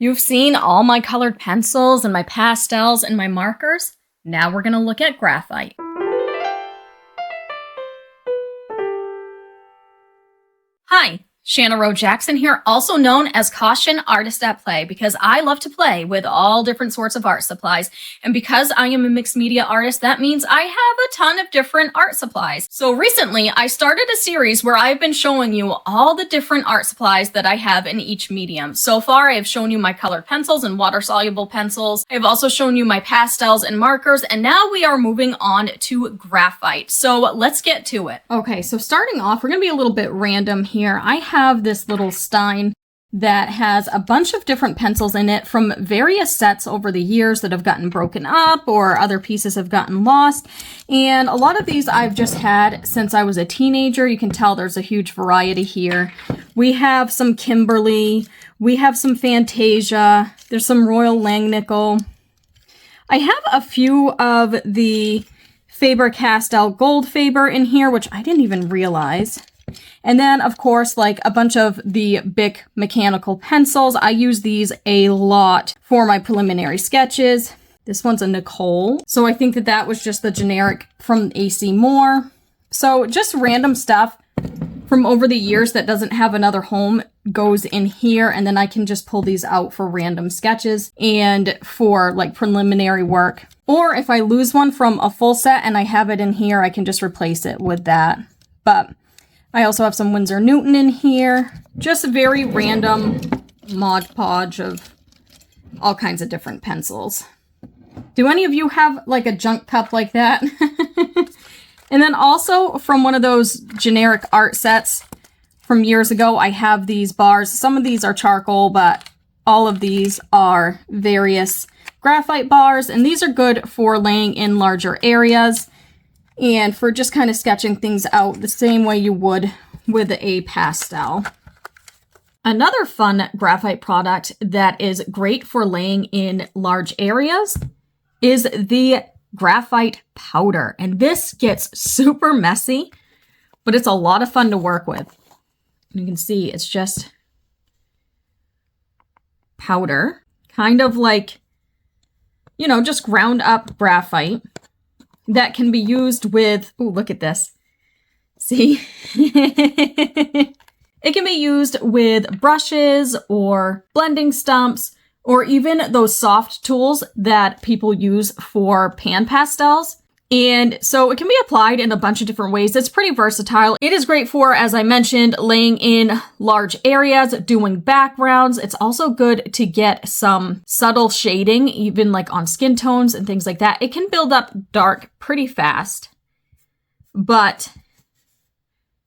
You've seen all my colored pencils and my pastels and my markers. Now we're going to look at graphite. Hi, Shanna Rowe Jackson here, also known as Caution Artist at Play, because I love to play with all different sorts of art supplies. And because I am a mixed media artist, that means I have a ton of different art supplies. So recently, I started a series where I've been showing you all the different art supplies that I have in each medium. So far, I have shown you my colored pencils and water-soluble pencils. I've also shown you my pastels and markers, and now we are moving on to graphite. So let's get to it. Okay, so starting off, we're going to be a little bit random here. I have this little stein that has a bunch of different pencils in it from various sets over the years that have gotten broken up or other pieces have gotten lost. And a lot of these I've just had since I was a teenager. You can tell there's a huge variety here. We have some Kimberly, we have some Fantasia, there's some Royal Langnickel. I have a few of the Faber-castell Gold Faber in here, which I didn't even realize. And then, of course, like a bunch of the Bic mechanical pencils. I use these a lot for my preliminary sketches. This one's a Nicole. So I think that that was just the generic from AC Moore. So just random stuff from over the years that doesn't have another home goes in here. And then I can just pull these out for random sketches and for like preliminary work. Or if I lose one from a full set and I have it in here, I can just replace it with that. But I also have some Winsor Newton in here. Just a very random Mod Podge of all kinds of different pencils. Do any of you have like a junk cup like that? And then also from one of those generic art sets from years ago, I have these bars. Some of these are charcoal, but all of these are various graphite bars. And these are good for laying in larger areas and for just kind of sketching things out the same way you would with a pastel. Another fun graphite product that is great for laying in large areas is the graphite powder. And this gets super messy, but it's a lot of fun to work with. You can see it's just powder, kind of like, you know, just ground up graphite. That can be used with, oh, look at this. See? It can be used with brushes or blending stumps or even those soft tools that people use for pan pastels. And so it can be applied in a bunch of different ways. It's pretty versatile. It is great for, as I mentioned, laying in large areas, doing backgrounds. It's also good to get some subtle shading, even like on skin tones and things like that. It can build up dark pretty fast, but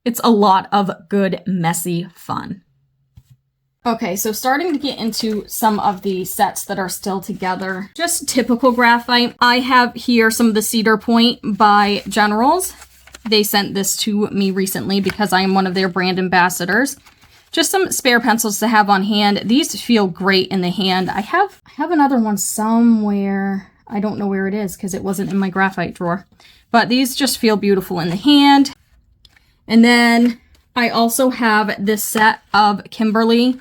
it's a lot of good, messy fun. Okay, so starting to get into some of the sets that are still together. Just typical graphite. I have here some of the Cedar Point by Generals. They sent this to me recently because I am one of their brand ambassadors. Just some spare pencils to have on hand. These feel great in the hand. I have another one somewhere. I don't know where it is because it wasn't in my graphite drawer. But these just feel beautiful in the hand. And then I also have this set of Kimberly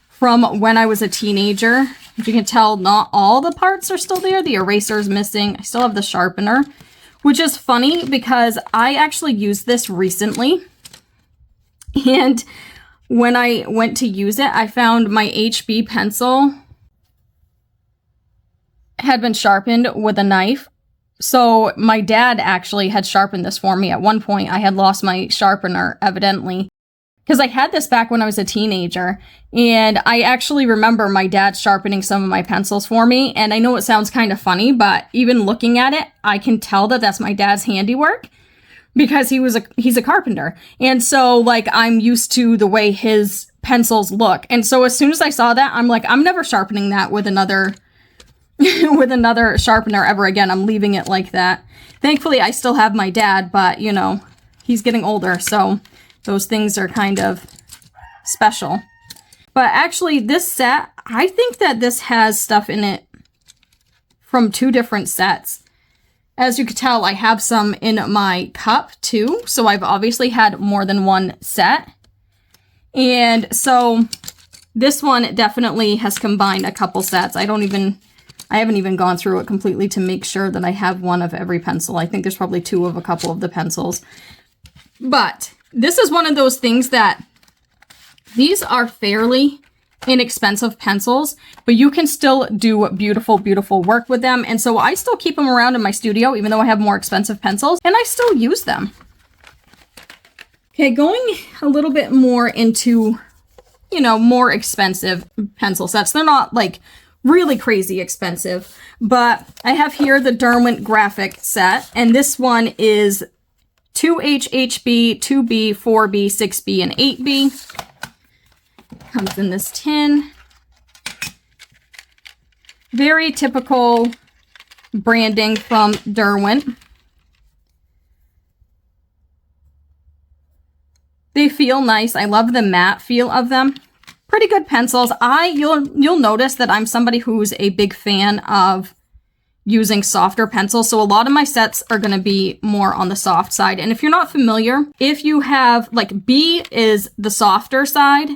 from when I was a teenager. As you can tell, not all the parts are still there. The eraser is missing. I still have the sharpener, which is funny because I actually used this recently. And when I went to use it, I found my HB pencil had been sharpened with a knife. So my dad actually had sharpened this for me. At one point, I had lost my sharpener, evidently. Because I had this back when I was a teenager, and I actually remember my dad sharpening some of my pencils for me, and I know it sounds kind of funny, but even looking at it, I can tell that that's my dad's handiwork, because he's a carpenter, and so, like, I'm used to the way his pencils look, and so as soon as I saw that, I'm like, I'm never sharpening that with another sharpener ever again. I'm leaving it like that. Thankfully, I still have my dad, but, you know, he's getting older, so those things are kind of special. But actually, this set, I think that this has stuff in it from two different sets. As you can tell, I have some in my cup too. So I've obviously had more than one set. And so this one definitely has combined a couple sets. I haven't even gone through it completely to make sure that I have one of every pencil. I think there's probably two of a couple of the pencils. But this is one of those things that these are fairly inexpensive pencils, but you can still do beautiful, beautiful work with them. And so I still keep them around in my studio, even though I have more expensive pencils, and I still use them. Okay, going a little bit more into, you know, more expensive pencil sets. They're not like really crazy expensive, but I have here the Derwent graphic set, and this one is 2H HB, 2B, 4B, 6B, and 8B. Comes in this tin. Very typical branding from Derwent. They feel nice. I love the matte feel of them. Pretty good pencils. You'll notice that I'm somebody who's a big fan of using softer pencils. So a lot of my sets are going to be more on the soft side. And if you're not familiar, if you have like B is the softer side.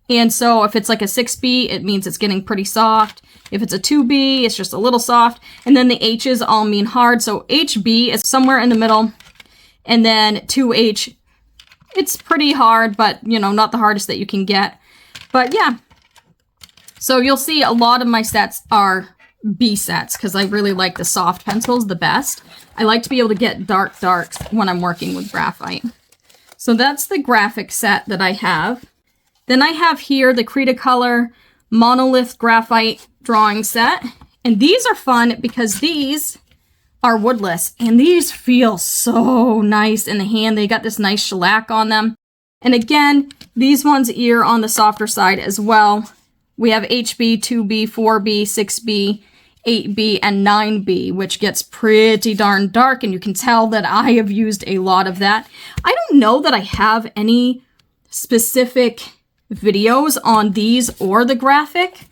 And so if it's like a 6B, it means it's getting pretty soft. If it's a 2B, it's just a little soft. And then the H's all mean hard. So HB is somewhere in the middle. And then 2H, it's pretty hard, but you know, not the hardest that you can get. But yeah, so you'll see a lot of my sets are B sets because I really like the soft pencils the best. I like to be able to get dark darks when I'm working with graphite. So that's the graphic set that I have. Then I have here the Cretacolor Monolith Graphite drawing set. And these are fun because these are woodless and these feel so nice in the hand. They got this nice shellac on them. And again, these ones are on the softer side as well. We have HB, 2B, 4B, 6B, 8B, and 9B, which gets pretty darn dark, and you can tell that I have used a lot of that. I don't know that I have any specific videos on these or the graphic,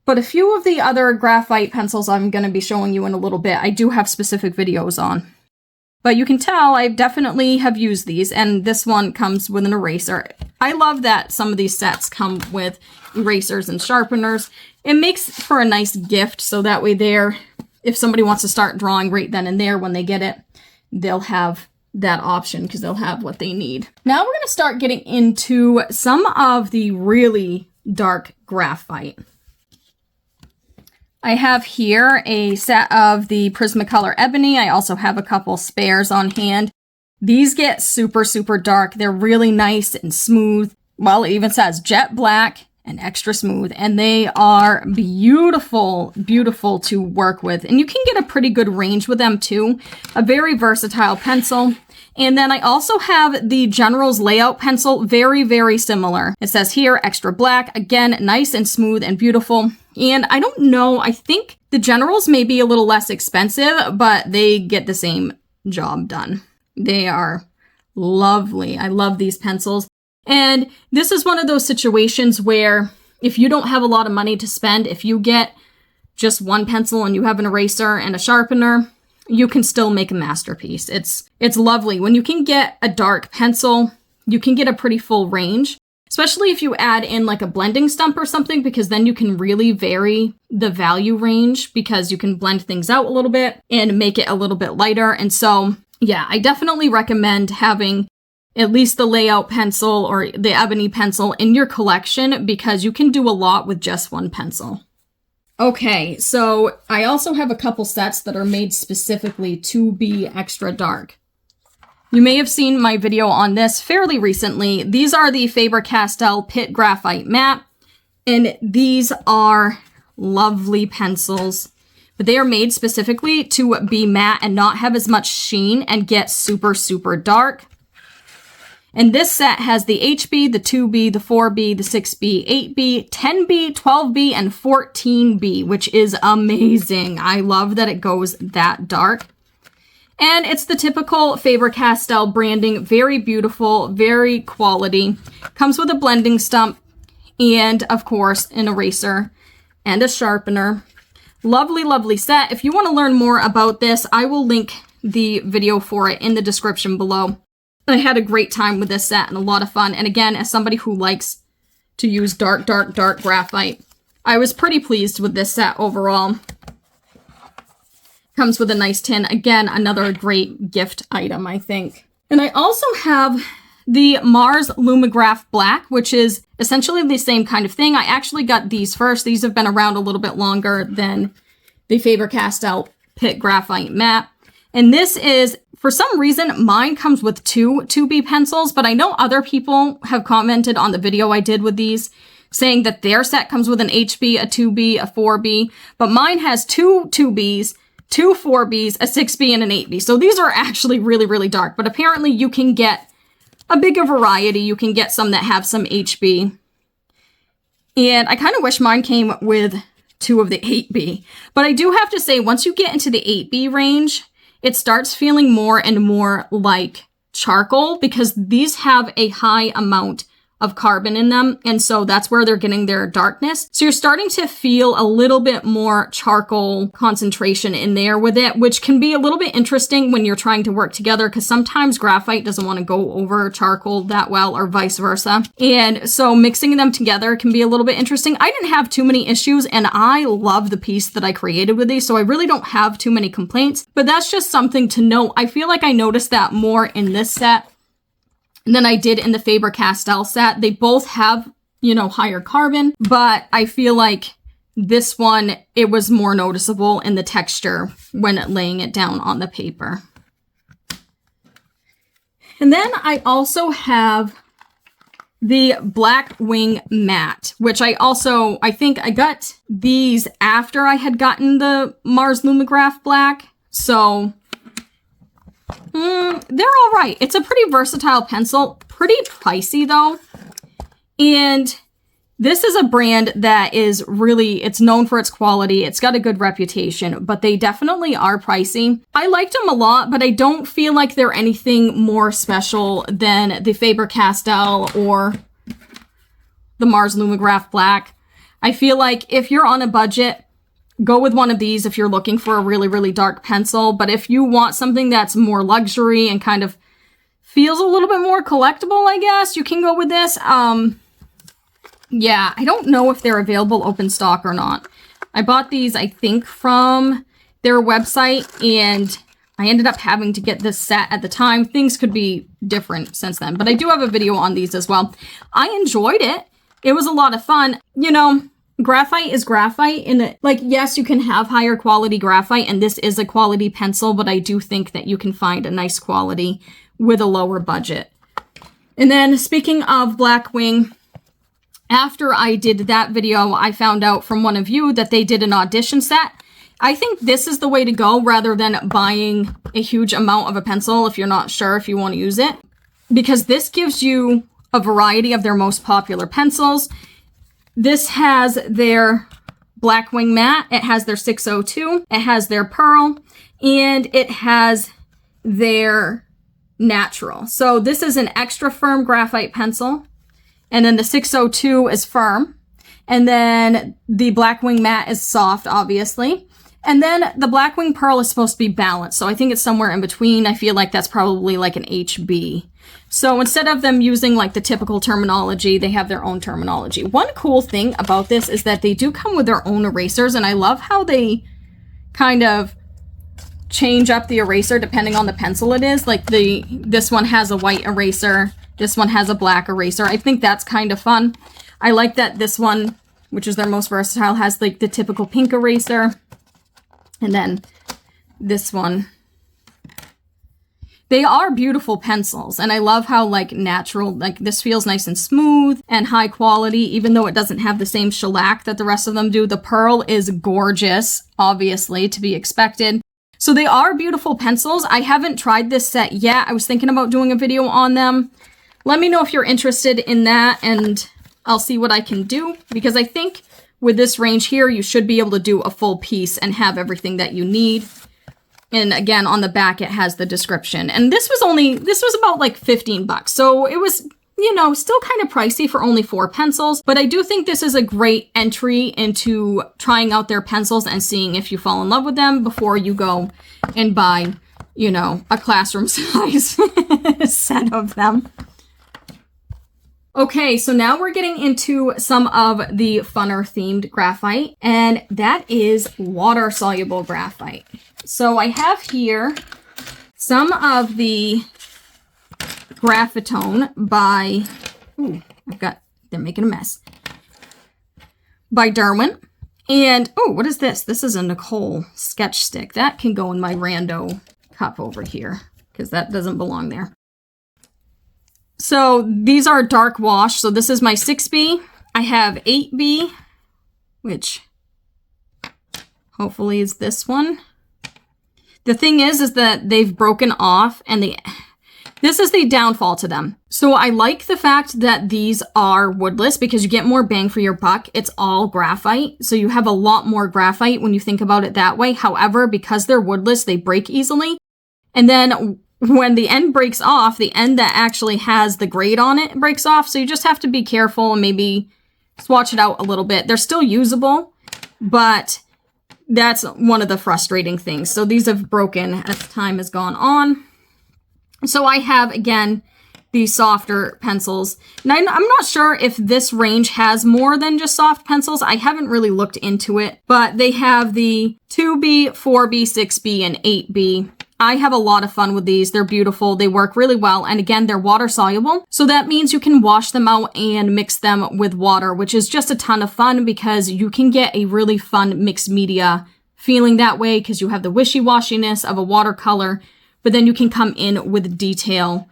but a few of the other graphite pencils I'm going to be showing you in a little bit, I do have specific videos on. But you can tell I definitely have used these, and this one comes with an eraser. I love that some of these sets come with erasers and sharpeners. It makes for a nice gift, so that way if somebody wants to start drawing right then and there when they get it, they'll have that option because they'll have what they need. Now we're going to start getting into some of the really dark graphite. I have here a set of the Prismacolor Ebony. I also have a couple spares on hand. These get super, super dark. They're really nice and smooth. Well, it even says jet black and extra smooth. And they are beautiful, beautiful to work with. And you can get a pretty good range with them too. A very versatile pencil. And then I also have the General's Layout pencil, very, very similar. It says here, extra black, again, nice and smooth and beautiful. And I don't know, I think the Generals may be a little less expensive, but they get the same job done. They are lovely. I love these pencils. And this is one of those situations where if you don't have a lot of money to spend, if you get just one pencil and you have an eraser and a sharpener, you can still make a masterpiece. It's lovely. When you can get a dark pencil, you can get a pretty full range, especially if you add in like a blending stump or something, because then you can really vary the value range because you can blend things out a little bit and make it a little bit lighter. And so, yeah, I definitely recommend having at least the layout pencil or the ebony pencil in your collection because you can do a lot with just one pencil. Okay, so I also have a couple sets that are made specifically to be extra dark. You may have seen my video on this fairly recently. These are the Faber-castell Pit Graphite Matte, and these are lovely pencils, but they are made specifically to be matte and not have as much sheen and get super, super dark. And this set has the HB, the 2B, the 4B, the 6B, 8B, 10B, 12B, and 14B, which is amazing. I love that it goes that dark. And it's the typical Faber-Castell branding, very beautiful, very quality. Comes with a blending stump and, of course, an eraser and a sharpener. Lovely, lovely set. If you want to learn more about this, I will link the video for it in the description below. I had a great time with this set and a lot of fun. And again, as somebody who likes to use dark, dark, dark graphite. I was pretty pleased with this set overall. Comes with a nice tin. Again, another great gift item, I think. And I also have the Mars Lumograph Black, which is essentially the same kind of thing. I actually got these first. These have been around a little bit longer than the Faber-Castell Pit Graphite Matte. And this is, for some reason, mine comes with two 2B pencils, but I know other people have commented on the video I did with these, saying that their set comes with an HB, a 2B, a 4B, but mine has two 2Bs, two 4Bs, a 6B, and an 8B. So these are actually really, really dark, but apparently you can get a bigger variety. You can get some that have some HB. And I kind of wish mine came with two of the 8B. But I do have to say, once you get into the 8B range, it starts feeling more and more like charcoal because these have a high amount of carbon in them, and so that's where they're getting their darkness. So you're starting to feel a little bit more charcoal concentration in there with it, which can be a little bit interesting when you're trying to work together because sometimes graphite doesn't want to go over charcoal that well or vice versa. And so mixing them together can be a little bit interesting. I didn't have too many issues and I love the piece that I created with these, so I really don't have too many complaints, but that's just something to note. I feel like I noticed that more in this set than I did in the Faber-Castell set. They both have, you know, higher carbon, but I feel like this one, it was more noticeable in the texture when laying it down on the paper. And then I also have the Black Wing Matte, which I think I got these after I had gotten the Mars Lumograph Black. So they're all right. It's a pretty versatile pencil, pretty pricey though. And this is a brand that is really, it's known for its quality. It's got a good reputation, but they definitely are pricey. I liked them a lot, but I don't feel like they're anything more special than the Faber-Castell or the Mars Lumograph Black. I feel like if you're on a budget, go with one of these if you're looking for a really, really dark pencil. But if you want something that's more luxury and kind of feels a little bit more collectible, I guess, you can go with this. Yeah, I don't know if they're available open stock or not. I bought these, I think, from their website, and I ended up having to get this set at the time. Things could be different since then, but I do have a video on these as well. I enjoyed it. It was a lot of fun. You know, graphite is graphite in that, like, yes, you can have higher quality graphite, and this is a quality pencil, but I do think that you can find a nice quality with a lower budget. And then speaking of Black Wing, after I did that video, I found out from one of you that they did an audition set. I think this is the way to go rather than buying a huge amount of a pencil if you're not sure if you want to use it, because this gives you a variety of their most popular pencils. This has their Black Wing Matte, it has their 602, it has their Pearl, and it has their Natural. So this is an extra firm graphite pencil, and then the 602 is firm, and then the Black Wing Matte is soft, obviously. And then the Black Wing Pearl is supposed to be balanced, so I think it's somewhere in between. I feel like that's probably like an HB. So instead of them using like the typical terminology, they have their own terminology. One cool thing about this is that they do come with their own erasers, and I love how they kind of change up the eraser depending on the pencil it is. Like this one has a white eraser, this one has a black eraser. I think that's kind of fun. I like that this one, which is their most versatile, has like the typical pink eraser. And then this one. They are beautiful pencils, and I love how like natural, like this feels nice and smooth and high quality, even though it doesn't have the same shellac that the rest of them do. The Pearl is gorgeous, obviously, to be expected. So they are beautiful pencils. I haven't tried this set yet. I was thinking about doing a video on them. Let me know if you're interested in that, and I'll see what I can do, because I think with this range here, you should be able to do a full piece and have everything that you need. And again, on the back, it has the description. And this was about like 15 bucks. So it was, you know, still kind of pricey for only 4 pencils. But I do think this is a great entry into trying out their pencils and seeing if you fall in love with them before you go and buy, you know, a classroom size set of them. Okay, so now we're getting into some of the funner themed graphite, and that is water-soluble graphite. So I have here some of the Graphitone by, they're making a mess, by Derwent. And, oh, what is this? This is a Nicole sketch stick. That can go in my rando cup over here, because that doesn't belong there. So these are dark wash. So this is my 6B. I have 8B, which hopefully is this one. The thing is that they've broken off, and this is the downfall to them. So I like the fact that these are woodless because you get more bang for your buck. It's all graphite. So you have a lot more graphite when you think about it that way. However, because they're woodless, they break easily. And then when the end breaks off, the end that actually has the grade on it breaks off. So you just have to be careful and maybe swatch it out a little bit. They're still usable, but that's one of the frustrating things. So these have broken as time has gone on. So I have, again, these softer pencils. And I'm not sure if this range has more than just soft pencils. I haven't really looked into it, but they have the 2B, 4B, 6B, and 8B. I have a lot of fun with these. They're beautiful. They work really well. And again, they're water soluble. So that means you can wash them out and mix them with water, which is just a ton of fun because you can get a really fun mixed media feeling that way because you have the wishy-washiness of a watercolor, but then you can come in with detail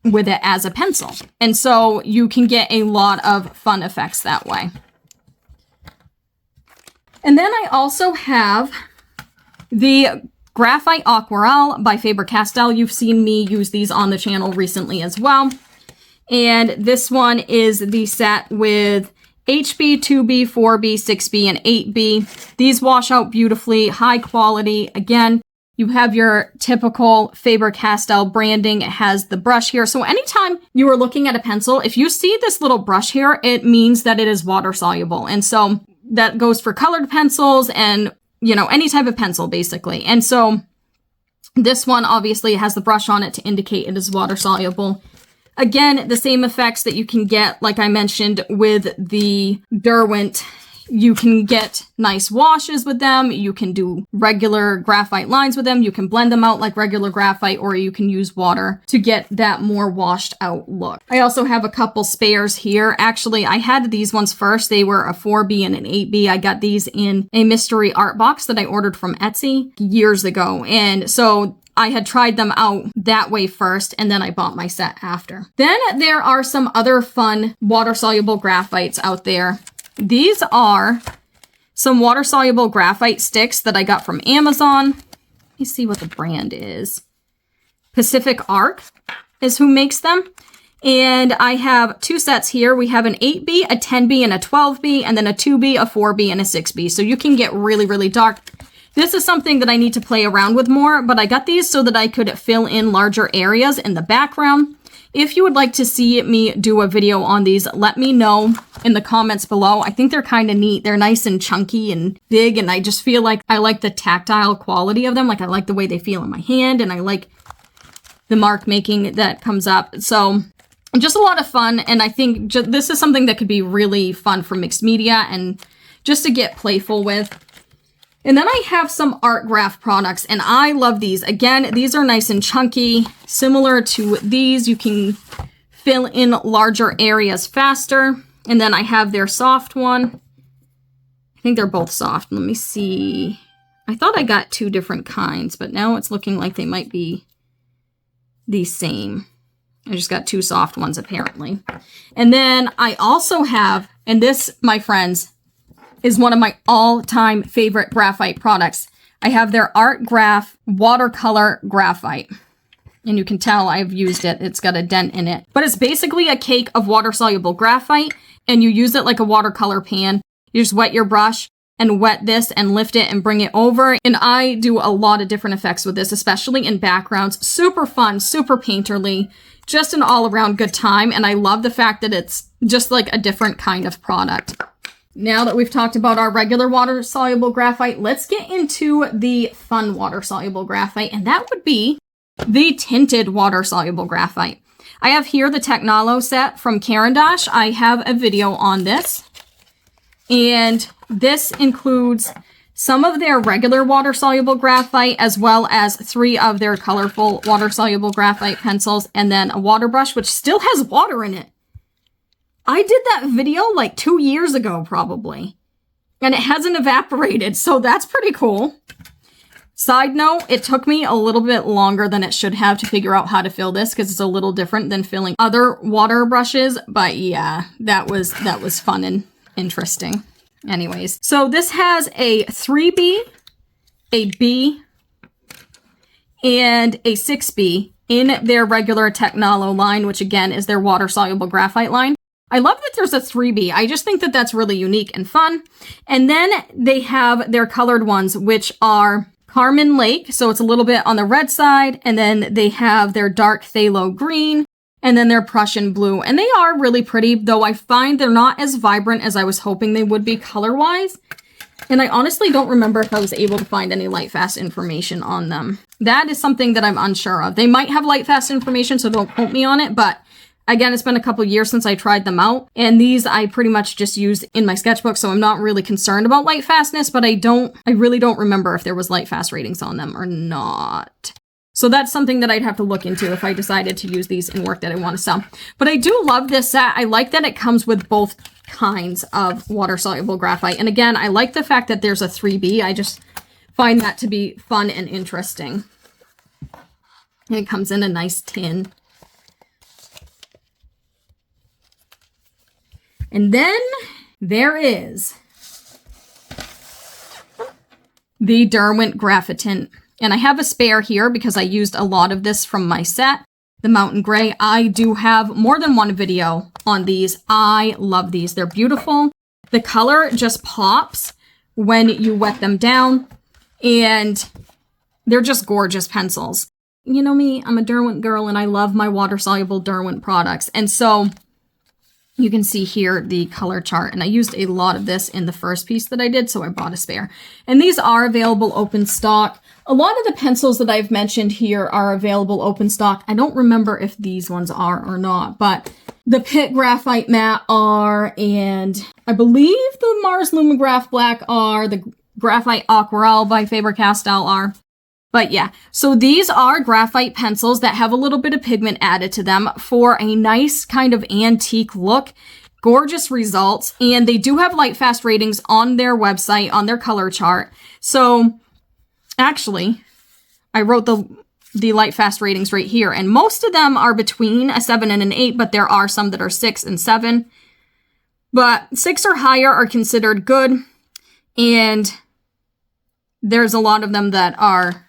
with it as a pencil. And so you can get a lot of fun effects that way. And then I also have the Graphite Aquarelle by Faber-Castell. You've seen me use these on the channel recently as well. And this one is the set with HB, 2B, 4B, 6B, and 8B. These wash out beautifully, high quality. Again, you have your typical Faber-Castell branding. It has the brush here. So anytime you are looking at a pencil, if you see this little brush here, it means that it is water soluble. And so that goes for colored pencils and, you know, any type of pencil basically. And so this one obviously has the brush on it to indicate it is water soluble. Again, the same effects that you can get, like I mentioned, with the Derwent. You can get nice washes with them. You can do regular graphite lines with them. You can blend them out like regular graphite, or you can use water to get that more washed out look. I also have a couple spares here. Actually, I had these ones first. They were a 4B and an 8B. I got these in a mystery art box that I ordered from Etsy years ago. And so I had tried them out that way first, and then I bought my set after. Then there are some other fun water-soluble graphites out there. These are some water-soluble graphite sticks that I got from Amazon. Let me see what the brand is. Pacific Arc is who makes them. And I have two sets here. We have an 8B, a 10B, and a 12B, and then a 2B, a 4B, and a 6B. So you can get really, really dark. This is something that I need to play around with more, but I got these so that I could fill in larger areas in the background. If you would like to see me do a video on these, let me know in the comments below. I think they're kind of neat. They're nice and chunky and big, and I just feel like I like the tactile quality of them. Like I like the way they feel in my hand, and I like the mark making that comes up. So just a lot of fun, and I think this is something that could be really fun for mixed media and just to get playful with. And then I have some art graph products, and I love these. Again, these are nice and chunky. Similar to these, you can fill in larger areas faster. And then I have their soft one. I think they're both soft. Let me see. I thought I got two different kinds, but now it's looking like they might be the same. I just got two soft ones, apparently. And then I also have, and this, my friends, is one of my all-time favorite graphite products. I have their Art Graph Watercolor Graphite. And you can tell I've used it. It's got a dent in it. But it's basically a cake of water-soluble graphite, and you use it like a watercolor pan. You just wet your brush and wet this and lift it and bring it over. And I do a lot of different effects with this, especially in backgrounds. Super fun, super painterly, just an all-around good time. And I love the fact that it's just like a different kind of product. Now that we've talked about our regular water-soluble graphite, let's get into the fun water-soluble graphite, and that would be the tinted water-soluble graphite. I have here the Technolo set from Caran d'Ache. I have a video on this. And this includes some of their regular water-soluble graphite, as well as 3 of their colorful water-soluble graphite pencils, and then a water brush, which still has water in it. I did that video like 2 years ago, probably, and it hasn't evaporated, so that's pretty cool. Side note, it took me a little bit longer than it should have to figure out how to fill this, because it's a little different than filling other water brushes, but yeah, that was fun and interesting. Anyways, so this has a 3B, a B, and a 6B in their regular Technolo line, which again is their water-soluble graphite line. I love that there's a 3B. I just think that that's really unique and fun. And then they have their colored ones, which are Carmen Lake, so it's a little bit on the red side, and then they have their dark phthalo green, and then their Prussian blue. And they are really pretty, though I find they're not as vibrant as I was hoping they would be color-wise. And I honestly don't remember if I was able to find any Lightfast information on them. That is something that I'm unsure of. They might have Lightfast information, so don't quote me on it, but again, it's been a couple years since I tried them out, and these I pretty much just used in my sketchbook, so I'm not really concerned about light fastness, but I really don't remember if there was light fast ratings on them or not. So that's something that I'd have to look into if I decided to use these in work that I want to sell. But I do love this set. I like that it comes with both kinds of water-soluble graphite. And again, I like the fact that there's a 3B. I just find that to be fun and interesting. And it comes in a nice tin. And then there is the Derwent Graphitint. And I have a spare here because I used a lot of this from my set, the Mountain Gray. I do have more than one video on these. I love these. They're beautiful. The color just pops when you wet them down, and they're just gorgeous pencils. You know me, I'm a Derwent girl, and I love my water-soluble Derwent products. And so you can see here the color chart, and I used a lot of this in the first piece that I did, so I bought a spare. And these are available open stock. A lot of the pencils that I've mentioned here are available open stock. I don't remember if these ones are or not, but the Pitt Graphite Matte are, and I believe the Mars Lumograph Black are, the Graphite Aquarelle by Faber-Castell are. But yeah, so these are graphite pencils that have a little bit of pigment added to them for a nice kind of antique look. Gorgeous results. And they do have light fast ratings on their website, on their color chart. So actually, I wrote the light fast ratings right here, and most of them are between a 7 and an 8, but there are some that are 6 and 7. But 6 or higher are considered good, and there's a lot of them that are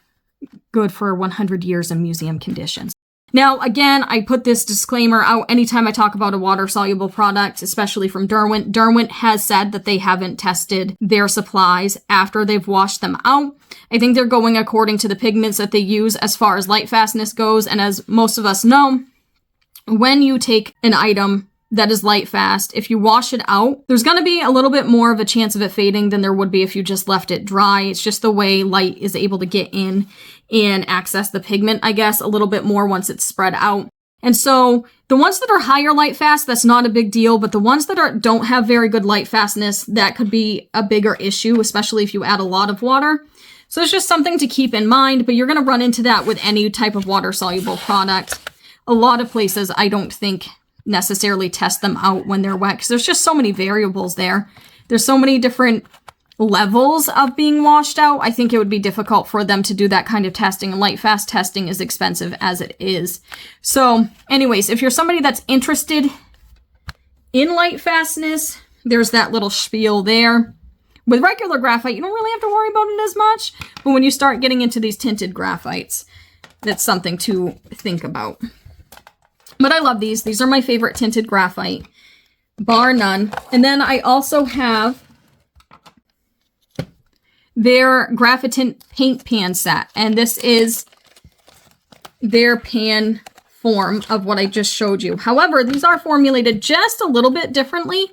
good for 100 years in museum conditions. Now, again, I put this disclaimer out anytime I talk about a water-soluble product, especially from Derwent. Derwent has said that they haven't tested their supplies after they've washed them out. I think they're going according to the pigments that they use as far as light fastness goes, and as most of us know, when you take an item that is light fast, if you wash it out, there's going to be a little bit more of a chance of it fading than there would be if you just left it dry. It's just the way light is able to get in and access the pigment, I guess, a little bit more once it's spread out. And so the ones that are higher light fast, that's not a big deal, but the ones that don't have very good light fastness, that could be a bigger issue, especially if you add a lot of water. So it's just something to keep in mind, but you're going to run into that with any type of water-soluble product. A lot of places, I don't think, necessarily test them out when they're wet, because there's just so many variables there. There's so many different levels of being washed out. I think it would be difficult for them to do that kind of testing, and light fast testing is expensive as it is. So anyways, if you're somebody that's interested in light fastness, there's that little spiel there. With regular graphite, you don't really have to worry about it as much, but when you start getting into these tinted graphites, that's something to think about. But I love these. These are my favorite tinted graphite, bar none. And then I also have their Graphitint paint pan set. And this is their pan form of what I just showed you. However, these are formulated just a little bit differently.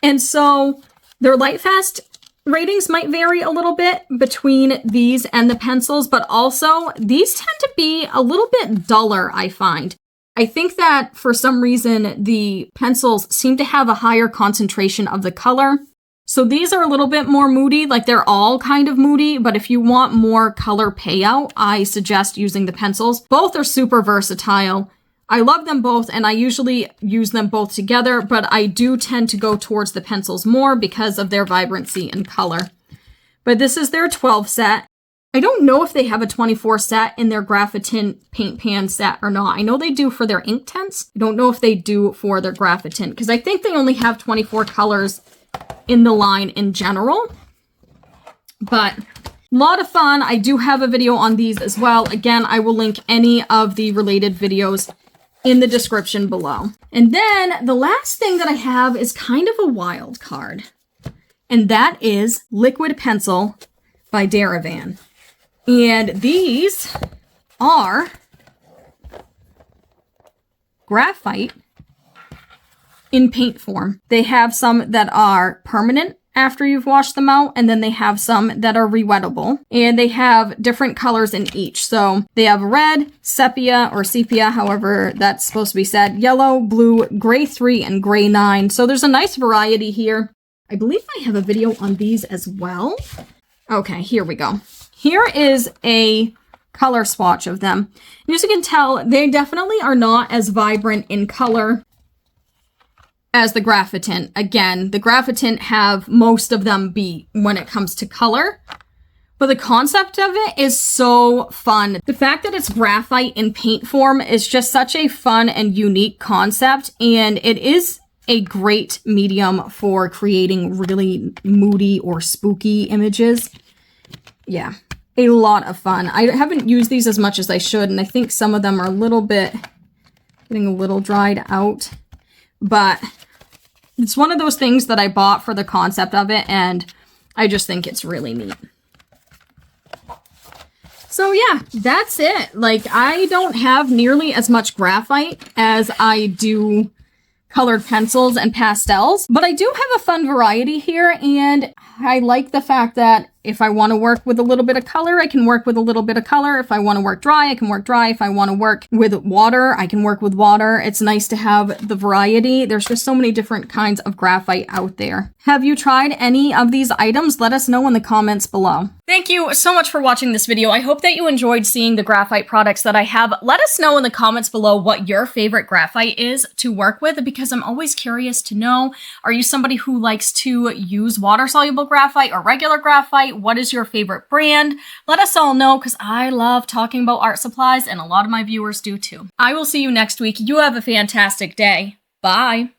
And so their light fast ratings might vary a little bit between these and the pencils, but also these tend to be a little bit duller, I find. I think that for some reason, the pencils seem to have a higher concentration of the color. So these are a little bit more moody, like they're all kind of moody, but if you want more color payout, I suggest using the pencils. Both are super versatile. I love them both, and I usually use them both together, but I do tend to go towards the pencils more because of their vibrancy and color. But this is their 12 set. I don't know if they have a 24 set in their Graphitint paint pan set or not. I know they do for their ink tints. I don't know if they do for their Graphitint, because I think they only have 24 colors in the line in general. But a lot of fun. I do have a video on these as well. Again, I will link any of the related videos in the description below. And then the last thing that I have is kind of a wild card. And that is Liquid Pencil by Derivan. And these are graphite in paint form. They have some that are permanent after you've washed them out, and then they have some that are rewettable, and they have different colors in each. So they have red, sepia, or sepia, however that's supposed to be said, yellow, blue, gray 3, and gray 9. So there's a nice variety here. I believe I have a video on these as well. Okay, here we go. Here is a color swatch of them. And as you can tell, they definitely are not as vibrant in color as the Graphitint. Again, the Graphitint have most of them beat when it comes to color, but the concept of it is so fun. The fact that it's graphite in paint form is just such a fun and unique concept, and it is a great medium for creating really moody or spooky images. Yeah, a lot of fun. I haven't used these as much as I should, and I think some of them are a little bit getting a little dried out. But it's one of those things that I bought for the concept of it, and I just think it's really neat. So yeah, that's it. Like, I don't have nearly as much graphite as I do colored pencils and pastels, but I do have a fun variety here, and I like the fact that if I want to work with a little bit of color, I can work with a little bit of color. If I want to work dry, I can work dry. If I want to work with water, I can work with water. It's nice to have the variety. There's just so many different kinds of graphite out there. Have you tried any of these items? Let us know in the comments below. Thank you so much for watching this video. I hope that you enjoyed seeing the graphite products that I have. Let us know in the comments below what your favorite graphite is to work with, because I'm always curious to know. Are you somebody who likes to use water-soluble graphite or regular graphite? What is your favorite brand? Let us all know, because I love talking about art supplies, and a lot of my viewers do too. I will see you next week. You have a fantastic day. Bye.